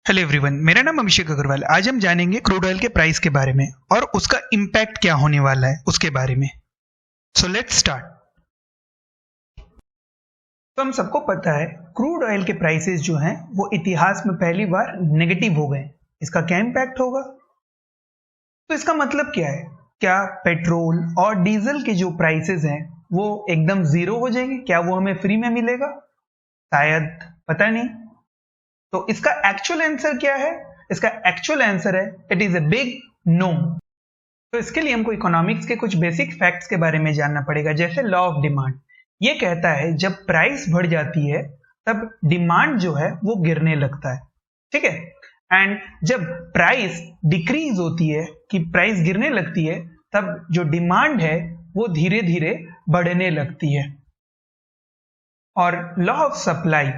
Hello everyone, मेरा नाम अभिषेक अग्रवाल। आज हम जानेंगे क्रूड ऑयल के प्राइस के बारे में और उसका इम्पैक्ट क्या होने वाला है उसके बारे में। So let's start. तो हम सबको पता है क्रूड ऑयल के प्राइसेस जो हैं वो इतिहास में पहली बार नेगेटिव हो गए। इसका क्या इम्पैक्ट होगा? तो इसका मतलब क्या है? क्या पेट्रोल और डीजल के जो प्राइसेस हैं वो एकदम जीरो हो जाएंगे? क्या वो हमें फ्री में मिलेगा? शायद, पता नहीं। तो इसका एक्चुअल आंसर क्या है? इसका एक्चुअल आंसर है it is a big no. तो इसके लिए हमको इकोनॉमिक्स के कुछ बेसिक फैक्ट्स के बारे में जानना पड़ेगा, जैसे लॉ ऑफ डिमांड। ये कहता है जब प्राइस बढ़ जाती है तब डिमांड जो है वो गिरने लगता है, ठीक है। एंड जब प्राइस डिक्रीज होती है, कि प्राइस गिरने लगती है, तब जो डिमांड है वो धीरे धीरे बढ़ने लगती है। और लॉ ऑफ सप्लाई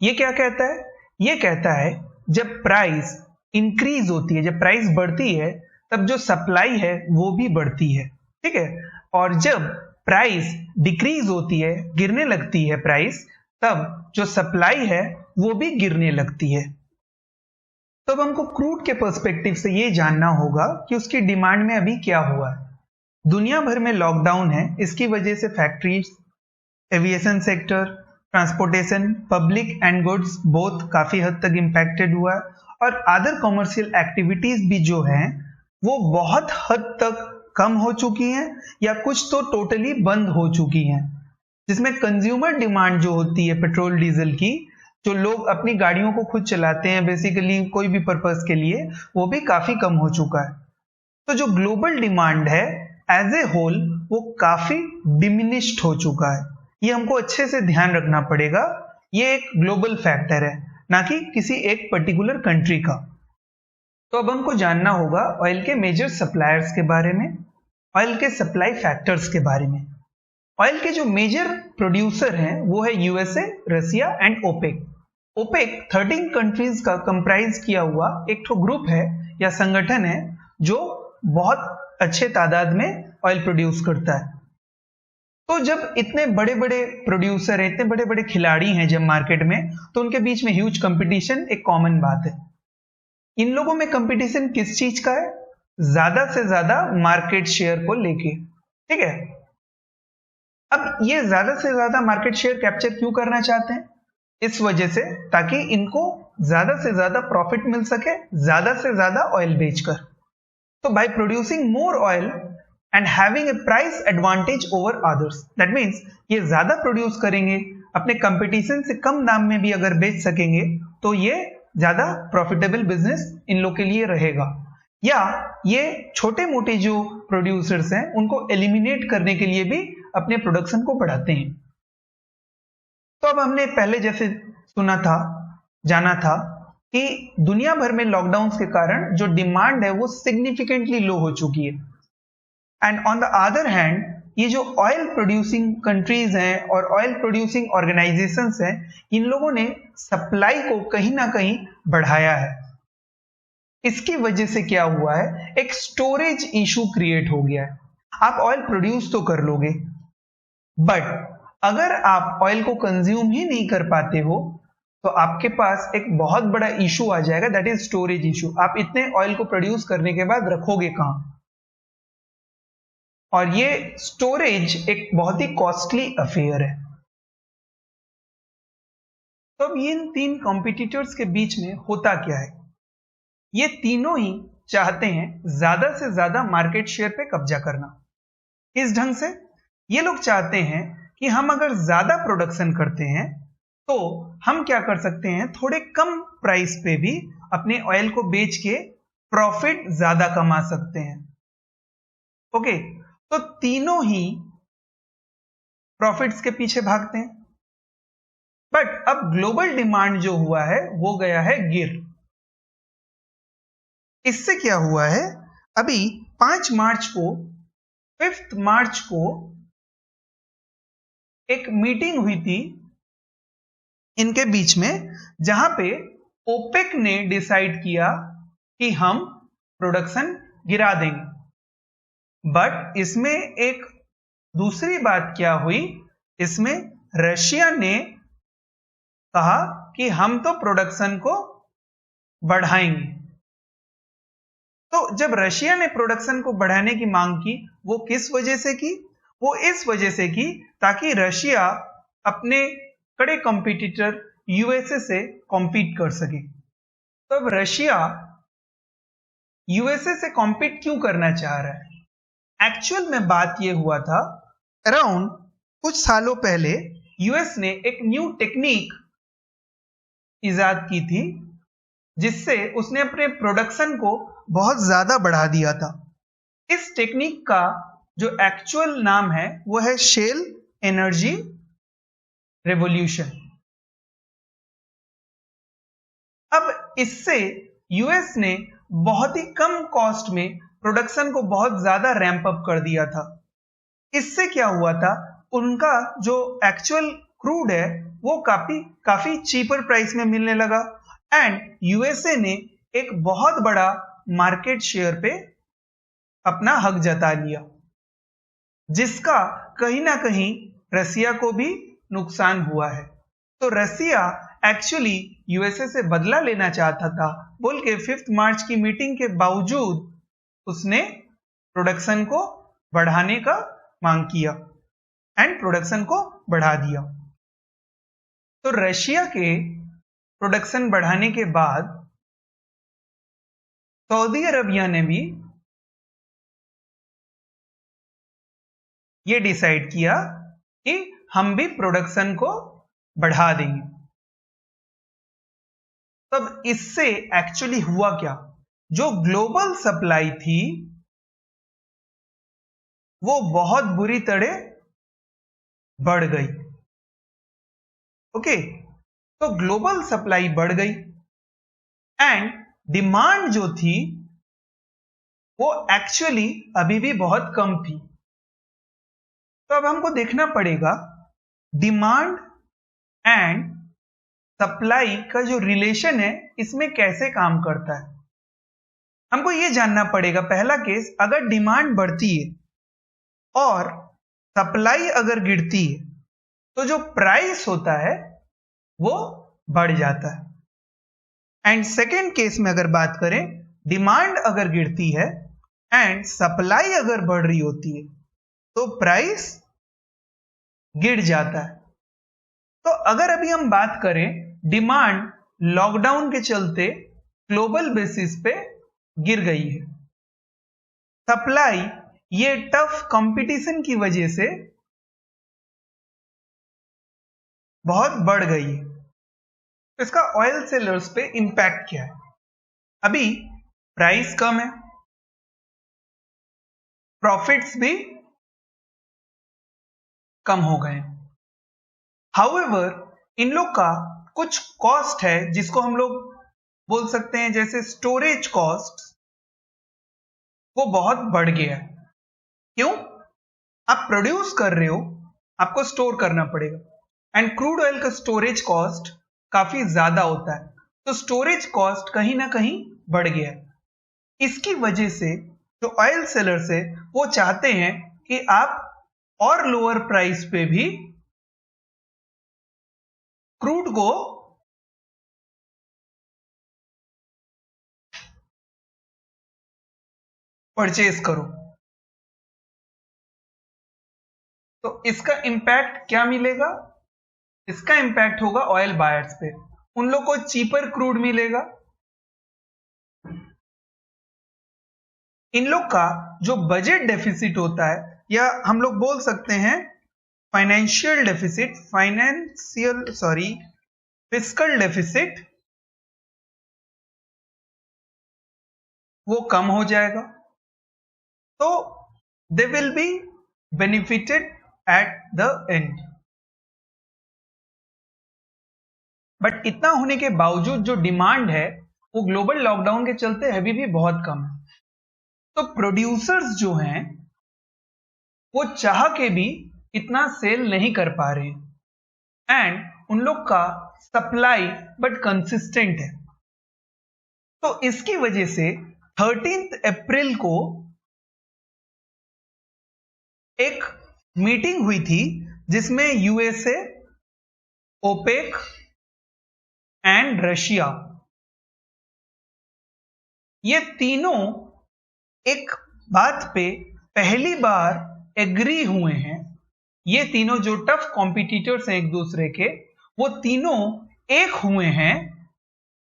ये क्या कहता है? ये कहता है जब प्राइस इंक्रीज होती है, जब प्राइस बढ़ती है, तब जो सप्लाई है वो भी बढ़ती है, ठीक है। और जब प्राइस डिक्रीज होती है, गिरने लगती है प्राइस, तब जो सप्लाई है वो भी गिरने लगती है। तो अब हमको क्रूड के पर्सपेक्टिव से ये जानना होगा कि उसकी डिमांड में अभी क्या हुआ है। दुनिया भर में लॉकडाउन है, इसकी वजह से factories, aviation sector, transportation, public and goods both काफी हद तक इंपैक्टेड हुआ है। और अदर कॉमर्शियल एक्टिविटीज भी जो हैं वो बहुत हद तक कम हो चुकी हैं, या कुछ तो टोटली बंद हो चुकी हैं। जिसमें कंज्यूमर डिमांड जो होती है पेट्रोल डीजल की, जो लोग अपनी गाड़ियों को खुद चलाते हैं बेसिकली कोई भी पर्पस के लिए, वो भी काफी कम हो चुका है। तो जो ग्लोबल डिमांड है एज ए होल वो काफी डिमिनिश्ड हो चुका है। ये हमको अच्छे से ध्यान रखना पड़ेगा। ये एक ग्लोबल फैक्टर है, ना कि किसी एक पर्टिकुलर कंट्री का। तो अब हमको जानना होगा ऑयल के मेजर सप्लायर्स के बारे में, ऑयल के सप्लाई फैक्टर्स के बारे में। ऑयल के जो मेजर प्रोड्यूसर हैं वो है USA, Russia and OPEC. OPEC 13 countries का कंप्राइज किया हुआ एक तो ग्रुप है या संगठन है जो बहुत अच्छे तादाद में ऑयल प्रोड्यूस करता है। तो जब इतने बड़े बड़े प्रोड्यूसर हैं, इतने बड़े बड़े खिलाड़ी हैं जब मार्केट में, तो उनके बीच में ह्यूज कंपटीशन एक कॉमन बात है। इन लोगों में कंपटीशन किस चीज का है? ज्यादा से ज्यादा मार्केट शेयर को लेके, ठीक है। अब ये ज्यादा से ज्यादा मार्केट शेयर कैप्चर क्यों करना चाहते हैं? इस वजह से ताकि इनको ज्यादा से ज्यादा प्रॉफिट मिल सके, ज्यादा से ज्यादा ऑयल बेचकर। तो by producing more oil and having a price advantage over others, that means ये ज्यादा प्रोड्यूस करेंगे, अपने कंपटीशन से कम दाम में भी अगर बेच सकेंगे तो ये ज्यादा प्रॉफिटेबल बिजनेस इन लोग के लिए रहेगा। या ये छोटे मोटे जो प्रोड्यूसर्स हैं उनको एलिमिनेट करने के लिए भी अपने प्रोडक्शन को बढ़ाते हैं। तो अब हमने पहले जैसे सुना था, जाना था कि दुनिया भर में लॉकडाउन के कारण जो डिमांड है वो सिग्निफिकेंटली लो हो चुकी है। And on the other hand ये जो ऑयल प्रोड्यूसिंग कंट्रीज हैं और ऑयल प्रोड्यूसिंग ऑर्गेनाइजेशंस हैं, इन लोगों ने सप्लाई को कहीं ना कहीं बढ़ाया है। इसकी वजह से क्या हुआ है, एक स्टोरेज इशू क्रिएट हो गया है। आप ऑयल प्रोड्यूस तो कर लोगे, बट अगर आप ऑयल को कंज्यूम ही नहीं कर पाते हो तो आपके पास एक बहुत बड़ा इशू आ जाएगा, दैट इज स्टोरेज इशू। आप इतने ऑयल को प्रोड्यूस करने के बाद रखोगे कहां? और ये स्टोरेज एक बहुत ही कॉस्टली अफेयर है। तो अब इन तीन कॉम्पिटिटर्स के बीच में होता क्या है? ये तीनों ही चाहते हैं ज्यादा से ज्यादा मार्केट शेयर पे कब्जा करना। इस ढंग से ये लोग चाहते हैं कि हम अगर ज्यादा प्रोडक्शन करते हैं तो हम क्या कर सकते हैं, थोड़े कम प्राइस पे भी अपने ऑयल को बेच के प्रॉफिट ज्यादा कमा सकते हैं। ओके, तो तीनों ही प्रॉफिट्स के पीछे भागते हैं। बट अब ग्लोबल डिमांड जो हुआ है वो गया है गिर। इससे क्या हुआ है, अभी 5 मार्च को एक मीटिंग हुई थी इनके बीच में, जहां पे ओपेक ने डिसाइड किया कि हम प्रोडक्शन गिरा देंगे। बट इसमें एक दूसरी बात क्या हुई, इसमें रशिया ने कहा कि हम तो प्रोडक्शन को बढ़ाएंगे। तो जब रशिया ने प्रोडक्शन को बढ़ाने की मांग की, वो किस वजह से की? वो इस वजह से की ताकि रशिया अपने कड़े कंपटीटर यूएसए से कॉम्पीट कर सके। तो अब रशिया यूएसए से कॉम्पीट क्यों करना चाह रहा है? एक्चुअल में बात यह हुआ था, अराउंड कुछ सालों पहले यूएस ने एक न्यू टेक्निक इजाद की थी, जिससे उसने अपने प्रोडक्शन को बहुत ज्यादा बढ़ा दिया था। इस टेक्निक का जो एक्चुअल नाम है वो है शेल एनर्जी रेवोल्यूशन। अब इससे यूएस ने बहुत ही कम कॉस्ट में प्रोडक्शन को बहुत ज्यादा रैंप अप कर दिया था। इससे क्या हुआ था, उनका जो एक्चुअल क्रूड है वो काफी चीपर प्राइस में मिलने लगा एंड यूएसए ने एक बहुत बड़ा मार्केट शेयर पे अपना हक जता लिया, जिसका कहीं ना कहीं रसिया को भी नुकसान हुआ है। तो रसिया एक्चुअली यूएसए से बदला लेना चाहता था बोल के 5 मार्च की मीटिंग के बावजूद उसने प्रोडक्शन को बढ़ाने का मांग किया एंड प्रोडक्शन को बढ़ा दिया। तो रशिया के प्रोडक्शन बढ़ाने के बाद सऊदी अरबिया ने भी ये डिसाइड किया कि हम भी प्रोडक्शन को बढ़ा देंगे। तब इससे एक्चुअली हुआ क्या, जो ग्लोबल सप्लाई थी वो बहुत बुरी तरह बढ़ गई। ओके, तो ग्लोबल सप्लाई बढ़ गई एंड डिमांड जो थी वो एक्चुअली अभी भी बहुत कम थी। तो अब हमको देखना पड़ेगा डिमांड एंड सप्लाई का जो रिलेशन है इसमें कैसे काम करता है। हमको यह जानना पड़ेगा, पहला केस, अगर डिमांड बढ़ती है और सप्लाई अगर गिरती है तो जो प्राइस होता है वो बढ़ जाता है। एंड सेकेंड केस में अगर बात करें, डिमांड अगर गिरती है एंड सप्लाई अगर बढ़ रही होती है तो प्राइस गिर जाता है। तो अगर अभी हम बात करें, डिमांड लॉकडाउन के चलते ग्लोबल बेसिस पे गिर गई है, सप्लाई ये टफ कंपटीशन की वजह से बहुत बढ़ गई है। तो इसका ऑयल सेलर्स पे इंपैक्ट क्या है? अभी प्राइस कम है, प्रॉफिट्स भी कम हो गए। हाउएवर इन लोग का कुछ कॉस्ट है जिसको हम लोग बोल सकते हैं जैसे स्टोरेज कॉस्ट, वो बहुत बढ़ गया है। क्यों? आप प्रोड्यूस कर रहे हो, आपको स्टोर करना पड़ेगा एंड क्रूड ऑयल का स्टोरेज कॉस्ट काफी ज्यादा होता है, तो स्टोरेज कॉस्ट कहीं ना कहीं बढ़ गया है। इसकी वजह से जो ऑयल सेलर्स है वो चाहते हैं कि आप और लोअर प्राइस पे भी क्रूड को परचेज करो। तो इसका इंपैक्ट क्या मिलेगा? इसका इंपैक्ट होगा ऑयल बायर्स पे, उन लोग को चीपर क्रूड मिलेगा। इन लोग का जो बजट डेफिसिट होता है, या हम लोग बोल सकते हैं फिस्कल डेफिसिट, वो कम हो जाएगा। तो they will be benefited at the end. But इतना होने के बावजूद जो डिमांड है वो ग्लोबल लॉकडाउन के चलते अभी भी बहुत कम है। तो प्रोड्यूसर्स जो हैं वो चाह के भी इतना सेल नहीं कर पा रहे हैं एंड उन लोग का सप्लाई बट कंसिस्टेंट है। तो इसकी वजह से 13 अप्रैल को एक मीटिंग हुई थी जिसमें यूएसए, ओपेक एंड रशिया ये तीनों एक बात पे पहली बार एग्री हुए हैं। ये तीनों जो टफ कॉम्पिटिटर्स हैं एक दूसरे के, वो तीनों एक हुए हैं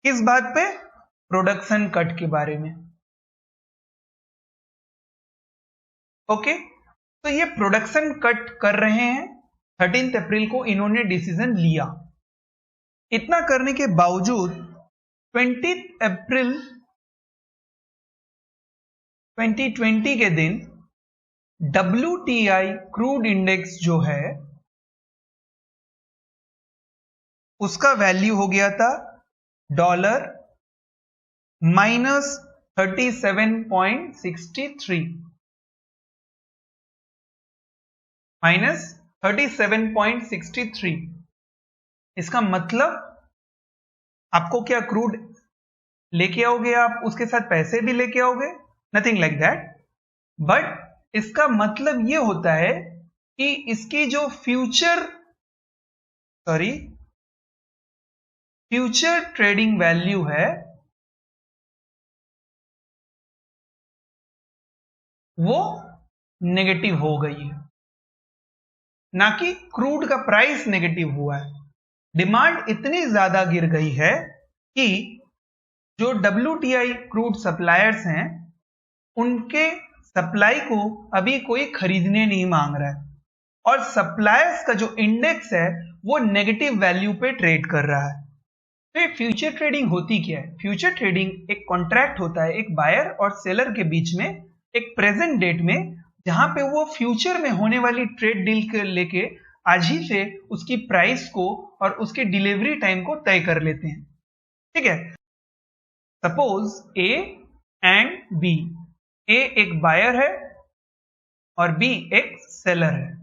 किस बात पे? प्रोडक्शन कट के बारे में। ओके, तो ये प्रोडक्शन कट कर रहे हैं। 13 अप्रैल को इन्होंने डिसीजन लिया। इतना करने के बावजूद 20 अप्रैल 2020 के दिन WTI क्रूड इंडेक्स जो है उसका वैल्यू हो गया था डॉलर -37.63 -37.63। इसका मतलब आपको क्या क्रूड लेके आओगे, आप उसके साथ पैसे भी लेके आओगे? Nothing like that. बट इसका मतलब यह होता है कि इसकी जो फ्यूचर ट्रेडिंग वैल्यू है वो नेगेटिव हो गई है, ना कि क्रूड का प्राइस नेगेटिव हुआ है। डिमांड इतनी ज्यादा गिर गई है कि जो WTI क्रूड सप्लायर्स हैं उनके सप्लाई को अभी कोई खरीदने नहीं मांग रहा है, और सप्लायर्स का जो इंडेक्स है वो नेगेटिव वैल्यू पे ट्रेड कर रहा है। तो ये फ्यूचर ट्रेडिंग होती क्या है? फ्यूचर ट्रेडिंग एक कॉन्ट्रैक्ट होता है एक बायर और सेलर के बीच में, एक प्रेजेंट डेट में, जहां पे वो फ्यूचर में होने वाली ट्रेड डील के लेके आज ही से उसकी प्राइस को और उसके डिलीवरी टाइम को तय कर लेते हैं। ठीक है, सपोज ए एंड बी, ए एक बायर है और बी एक सेलर है।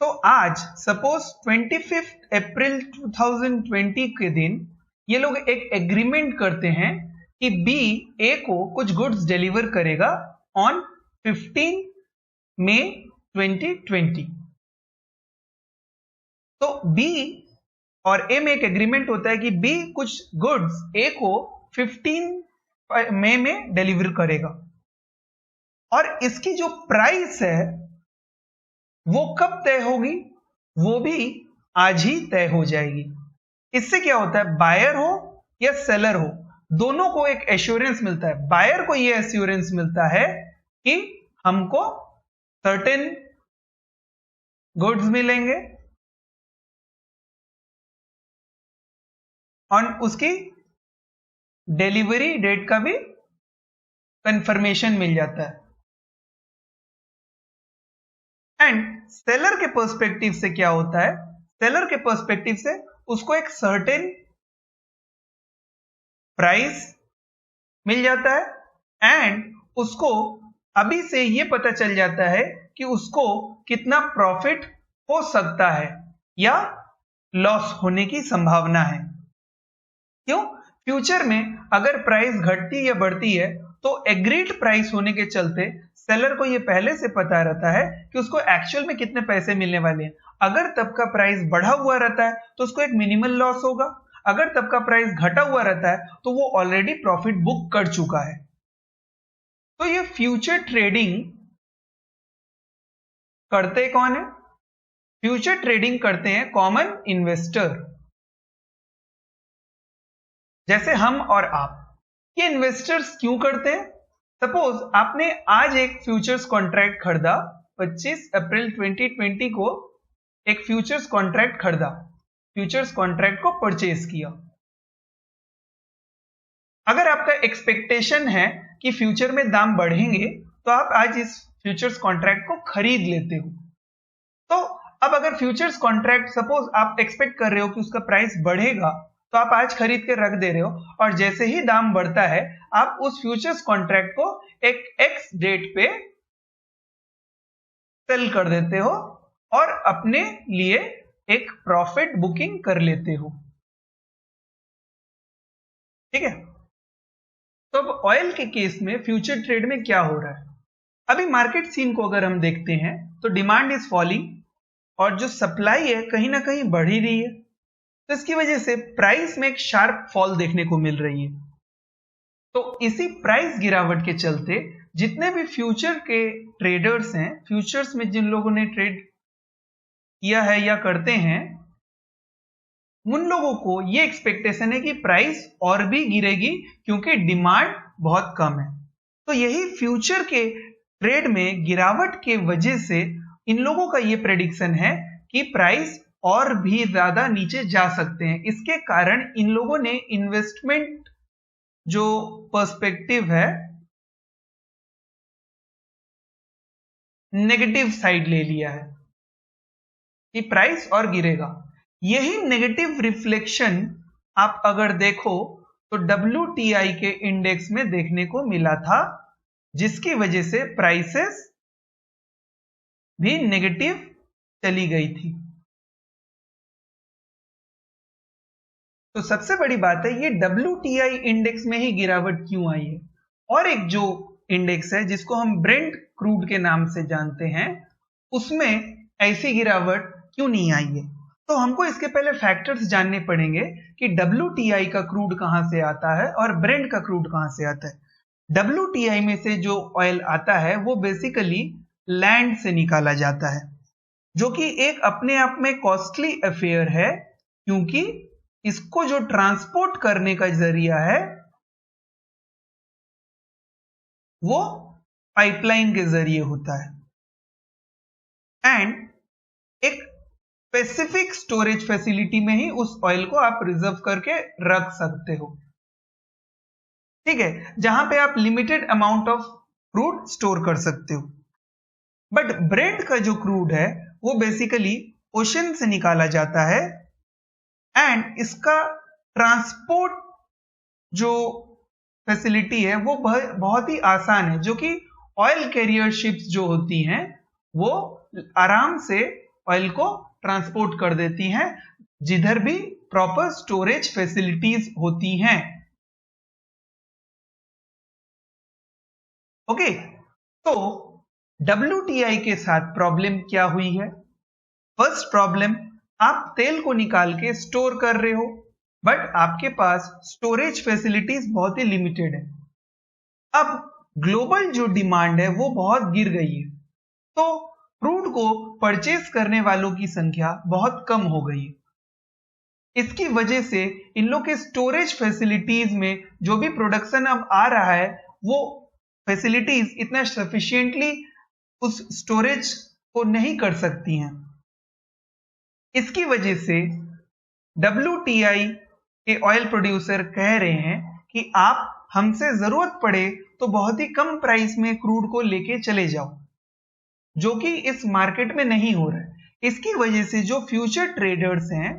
तो आज सपोज 25 अप्रैल 2020 के दिन ये लोग एक एग्रीमेंट करते हैं कि बी ए को कुछ गुड्स डिलीवर करेगा ऑन 15 मई 2020। तो बी और ए में एक एग्रीमेंट होता है कि बी कुछ गुड्स ए को 15 मई में डिलीवर करेगा, और इसकी जो प्राइस है वो कब तय होगी? वो भी आज ही तय हो जाएगी। इससे क्या होता है, बायर हो या सेलर हो, दोनों को एक एश्योरेंस मिलता है। बायर को यह एश्योरेंस मिलता है कि हमको सर्टेन गुड्स मिलेंगे और उसकी डिलीवरी डेट का भी कंफर्मेशन मिल जाता है। एंड सेलर के पर्सपेक्टिव से क्या होता है? सेलर के पर्सपेक्टिव से उसको एक सर्टेन प्राइस मिल जाता है एंड उसको अभी से यह पता चल जाता है कि उसको कितना प्रॉफिट हो सकता है या लॉस होने की संभावना है। क्यों? फ्यूचर में अगर प्राइस घटती या बढ़ती है तो एग्रीड प्राइस होने के चलते सेलर को यह पहले से पता रहता है कि उसको एक्चुअल में कितने पैसे मिलने वाले हैं। अगर तब का प्राइस बढ़ा हुआ रहता है तो उसको एक मिनिमल लॉस होगा, अगर तब का प्राइस घटा हुआ रहता है तो वो ऑलरेडी प्रॉफिट बुक कर चुका है। तो ये फ्यूचर ट्रेडिंग करते कौन है? फ्यूचर ट्रेडिंग करते हैं कॉमन इन्वेस्टर, जैसे हम और आप। ये इन्वेस्टर्स क्यों करते हैं? सपोज आपने आज एक फ्यूचर्स कॉन्ट्रैक्ट खरीदा, 25 अप्रैल 2020 को एक फ्यूचर्स कॉन्ट्रैक्ट खरीदा, फ्यूचर्स कॉन्ट्रैक्ट को परचेज किया। अगर आपका एक्सपेक्टेशन है कि फ्यूचर में दाम बढ़ेंगे तो आप आज इस फ्यूचर्स कॉन्ट्रैक्ट को खरीद लेते हो। तो अब अगर फ्यूचर्स कॉन्ट्रैक्ट सपोज आप एक्सपेक्ट कर रहे हो कि उसका प्राइस बढ़ेगा तो आप आज खरीद के रख दे रहे हो, और जैसे ही दाम बढ़ता है आप उस फ्यूचर्स कॉन्ट्रैक्ट को एक एक्स डेट पे सेल कर देते हो और अपने लिए एक प्रॉफिट बुकिंग कर लेते हो। ठीक है, तो अब ऑयल के केस में फ्यूचर ट्रेड में क्या हो रहा है? अभी मार्केट सीन को अगर हम देखते हैं तो डिमांड इज फॉलिंग और जो सप्लाई है कहीं ना कहीं बढ़ ही रही है, तो इसकी वजह से प्राइस में एक शार्प फॉल देखने को मिल रही है। तो इसी प्राइस गिरावट के चलते जितने भी फ्यूचर के ट्रेडर्स हैं, फ्यूचर्स में जिन लोगों ने ट्रेड किया है या करते हैं, उन लोगों को ये एक्सपेक्टेशन है कि प्राइस और भी गिरेगी क्योंकि डिमांड बहुत कम है। तो यही फ्यूचर के ट्रेड में गिरावट के वजह से इन लोगों का ये प्रेडिक्शन है कि प्राइस और भी ज्यादा नीचे जा सकते हैं। इसके कारण इन लोगों ने इन्वेस्टमेंट जो पर्सपेक्टिव है नेगेटिव साइड ले लिया है कि प्राइस और गिरेगा। यही नेगेटिव रिफ्लेक्शन आप अगर देखो तो WTI के इंडेक्स में देखने को मिला था, जिसकी वजह से प्राइसेस भी नेगेटिव चली गई थी। तो सबसे बड़ी बात है ये WTI इंडेक्स में ही गिरावट क्यों आई है। और एक जो इंडेक्स है जिसको हम ब्रेंट क्रूड के नाम से जानते हैं, उसमें ऐसी गिरावट क्यों नहीं आई है। तो हमको इसके पहले फैक्टर्स जानने पड़ेंगे कि WTI का क्रूड कहां से आता है और ब्रेंट का क्रूड कहां से आता है। WTI में से जो ऑयल आता है वो बेसिकली लैंड से निकाला जाता है, जो कि एक अपने आप में कॉस्टली अफेयर है, क्योंकि इसको जो ट्रांसपोर्ट करने का जरिया है वो पाइपलाइन के जरिए होता है एंड एक स्पेसिफिक स्टोरेज फैसिलिटी में ही उस ऑयल को आप रिजर्व करके रख सकते हो, ठीक है, जहां पे आप limited amount of crude store कर सकते हो। बट ब्रेंट का जो क्रूड है वो बेसिकली ओशन से निकाला जाता है एंड इसका ट्रांसपोर्ट जो फैसिलिटी है वो बहुत ही आसान है, जो कि ऑयल कैरियर शिप्स जो होती हैं वो आराम से ऑयल को ट्रांसपोर्ट कर देती हैं जिधर भी प्रॉपर स्टोरेज फैसिलिटीज होती हैं। ओके, तो WTI के साथ प्रॉब्लम क्या हुई है। फर्स्ट प्रॉब्लम, आप तेल को निकाल के स्टोर कर रहे हो बट आपके पास स्टोरेज फैसिलिटीज बहुत ही लिमिटेड है। अब ग्लोबल जो डिमांड है वो बहुत गिर गई है, तो क्रूड को परचेज करने वालों की संख्या बहुत कम हो गई है। इसकी वजह से इन लोग के स्टोरेज फैसिलिटीज में जो भी प्रोडक्शन अब आ रहा है वो फैसिलिटीज इतना सफिशिएंटली उस स्टोरेज को नहीं कर सकती हैं। इसकी वजह से WTI के ऑयल प्रोड्यूसर कह रहे हैं कि आप हमसे जरूरत पड़े तो बहुत ही कम प्राइस में क्रूड को लेके चले जाओ, जो कि इस मार्केट में नहीं हो रहा है। इसकी वजह से जो फ्यूचर ट्रेडर्स हैं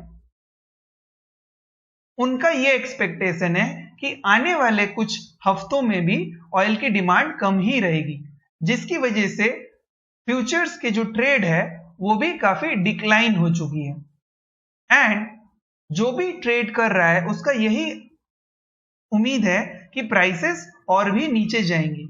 उनका ये एक्सपेक्टेशन है कि आने वाले कुछ हफ्तों में भी ऑयल की डिमांड कम ही रहेगी, जिसकी वजह से फ्यूचर्स के जो ट्रेड है वो भी काफी डिक्लाइन हो चुकी है एंड जो भी ट्रेड कर रहा है उसका यही उम्मीद है कि प्राइसेस और भी नीचे जाएंगी।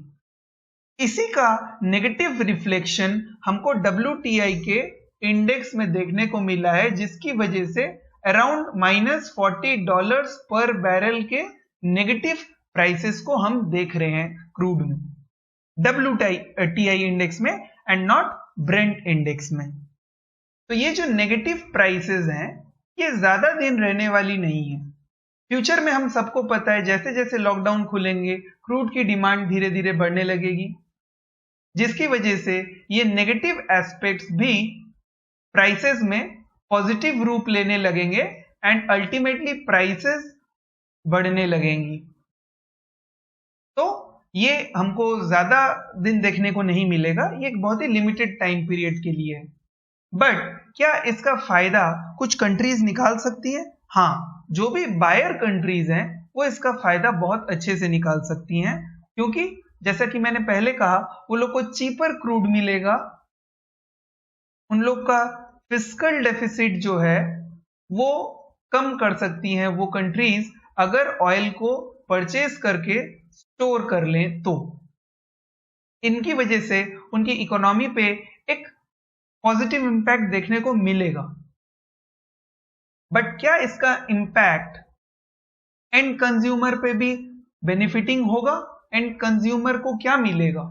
इसी का नेगेटिव रिफ्लेक्शन हमको WTI के इंडेक्स में देखने को मिला है, जिसकी वजह से अराउंड -$40 पर बैरल के नेगेटिव प्राइसेस को हम देख रहे हैं क्रूड में, WTI इंडेक्स में एंड नॉट ब्रेंट इंडेक्स में। तो ये जो नेगेटिव प्राइसेस हैं ये ज्यादा दिन रहने वाली नहीं है। फ्यूचर में हम सबको पता है जैसे जैसे लॉकडाउन खुलेंगे क्रूड की डिमांड धीरे धीरे बढ़ने लगेगी, जिसकी वजह से ये नेगेटिव एस्पेक्ट्स भी प्राइसेस में पॉजिटिव रूप लेने लगेंगे एंड अल्टीमेटली प्राइसेस बढ़ने लगेंगी। तो ये हमको ज्यादा दिन देखने को नहीं मिलेगा, ये एक बहुत ही लिमिटेड टाइम पीरियड के लिए है। बट क्या इसका फायदा कुछ कंट्रीज निकाल सकती है? हाँ, जो भी बायर कंट्रीज हैं वो इसका फायदा बहुत अच्छे से निकाल सकती हैं, क्योंकि जैसा कि मैंने पहले कहा वो लोग को चीपर क्रूड मिलेगा, उन लोग का फिस्कल डेफिसिट जो है वो कम कर सकती हैं वो कंट्रीज अगर ऑयल को परचेज करके स्टोर कर लें तो। इनकी वजह से उनकी इकोनॉमी पे एक पॉजिटिव इंपैक्ट देखने को मिलेगा। बट क्या इसका इंपैक्ट एंड कंज्यूमर पे भी बेनिफिटिंग होगा एंड कंज्यूमर को क्या मिलेगा?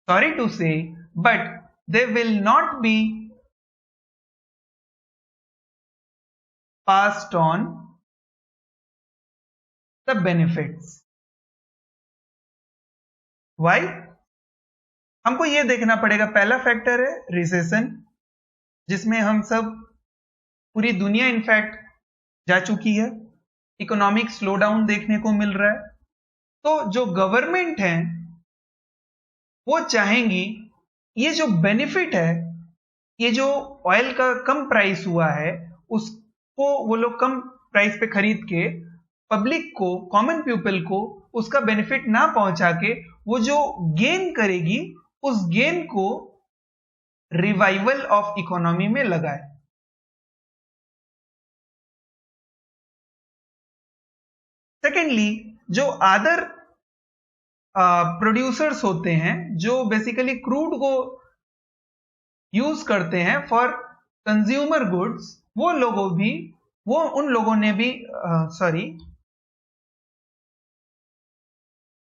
सॉरी टू से, but they will not be passed on the benefits. Why? हमको यह देखना पड़ेगा, पहला फैक्टर है रिसेशन, जिसमें हम सब, पूरी दुनिया इनफैक्ट जा चुकी है, इकोनॉमिक स्लोडाउन देखने को मिल रहा है। तो जो गवर्नमेंट है वो चाहेंगी ये जो बेनिफिट है, ये जो ऑयल का कम प्राइस हुआ है उसको वो लोग कम प्राइस पे खरीद के पब्लिक को, कॉमन पीपल को उसका बेनिफिट ना पहुंचा के वो जो गेन करेगी उस गेन को रिवाइवल ऑफ इकोनॉमी में लगाए। सेकेंडली, जो अदर प्रोड्यूसर्स होते हैं जो बेसिकली क्रूड को यूज करते हैं फॉर कंज्यूमर गुड्स, वो उन लोगों ने भी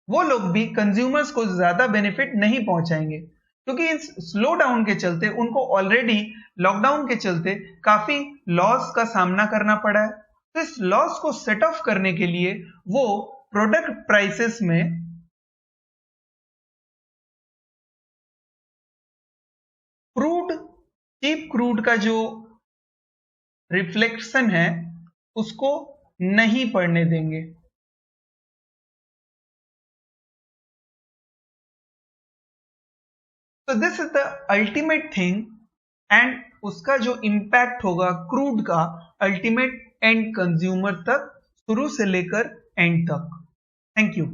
वो लोग भी कंज्यूमर्स को ज्यादा बेनिफिट नहीं पहुंचाएंगे, क्योंकि इस स्लो डाउन के चलते उनको ऑलरेडी लॉकडाउन के चलते काफी लॉस का सामना करना पड़ा है। तो इस लॉस को सेट ऑफ करने के लिए वो प्रोडक्ट प्राइसेस में चीप क्रूड का जो रिफ्लेक्शन है उसको नहीं पड़ने देंगे। तो this is the ultimate thing, and उसका जो इंपैक्ट होगा क्रूड का अल्टीमेट एंड कंज्यूमर तक, शुरू से लेकर एंड तक। Thank you.